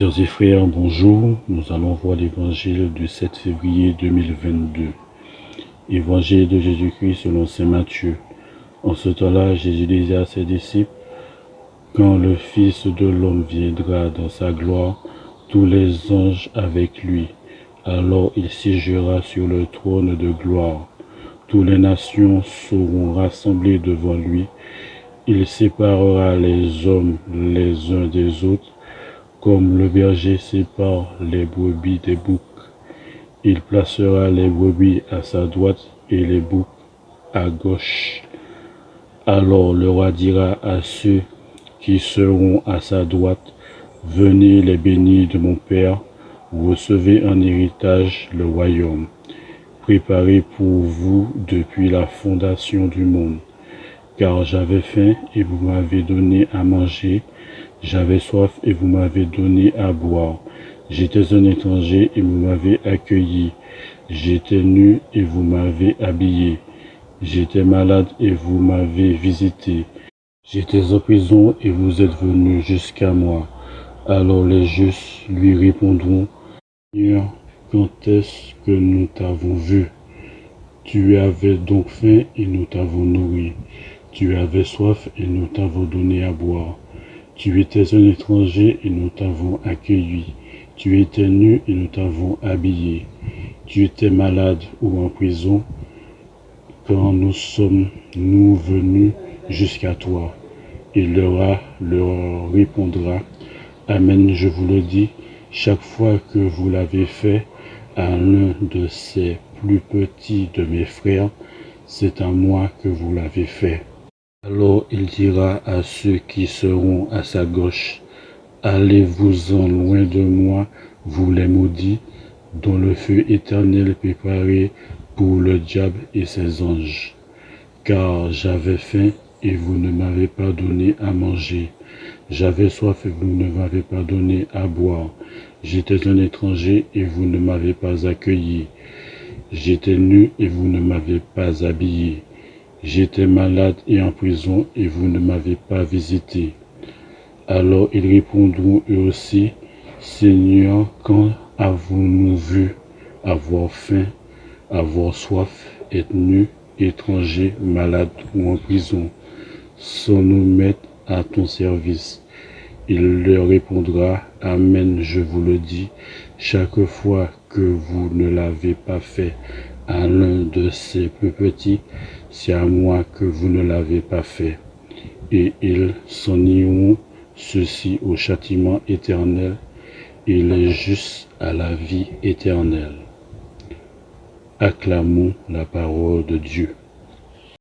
Sœurs et frères, bonjour. Nous allons voir l'évangile du 7 février 2022. Évangile de Jésus-Christ selon saint Matthieu. En ce temps-là, Jésus disait à ses disciples, quand le Fils de l'homme viendra dans sa gloire, tous les anges avec lui, alors il siégera sur le trône de gloire. Toutes les nations seront rassemblées devant lui. Il séparera les hommes les uns des autres, comme le berger sépare les brebis des boucs. Il placera les brebis à sa droite et les boucs à gauche. Alors le roi dira à ceux qui seront à sa droite, venez les bénis de mon Père, vous recevez en héritage le royaume, préparé pour vous depuis la fondation du monde. Car j'avais faim et vous m'avez donné à manger, j'avais soif et vous m'avez donné à boire. J'étais un étranger et vous m'avez accueilli. J'étais nu et vous m'avez habillé. J'étais malade et vous m'avez visité. J'étais en prison et vous êtes venus jusqu'à moi. Alors les justes lui répondront, Seigneur, quand est-ce que nous t'avons vu? Tu avais donc faim et nous t'avons nourri. Tu avais soif et nous t'avons donné à boire. Tu étais un étranger et nous t'avons accueilli. Tu étais nu et nous t'avons habillé. Tu étais malade ou en prison, quand nous sommes-nous venus jusqu'à toi? Il leur répondra, Amen, je vous le dis, chaque fois que vous l'avez fait à l'un de ces plus petits de mes frères, c'est à moi que vous l'avez fait. Alors il dira à ceux qui seront à sa gauche, allez-vous-en loin de moi, vous les maudits, dont le feu éternel préparé pour le diable et ses anges. Car j'avais faim et vous ne m'avez pas donné à manger. J'avais soif et vous ne m'avez pas donné à boire. J'étais un étranger et vous ne m'avez pas accueilli. J'étais nu et vous ne m'avez pas habillé. J'étais malade et en prison et vous ne m'avez pas visité. Alors ils répondront eux aussi, Seigneur, quand avons-nous vu avoir faim, avoir soif, être nu, étranger, malade ou en prison, sans nous mettre à ton service? Il leur répondra, Amen, je vous le dis, chaque fois que vous ne l'avez pas fait à l'un de ces plus petits, c'est à moi que vous ne l'avez pas fait. Et ils s'en iront, ceux-ci au châtiment éternel, et les justes à la vie éternelle. Acclamons la parole de Dieu.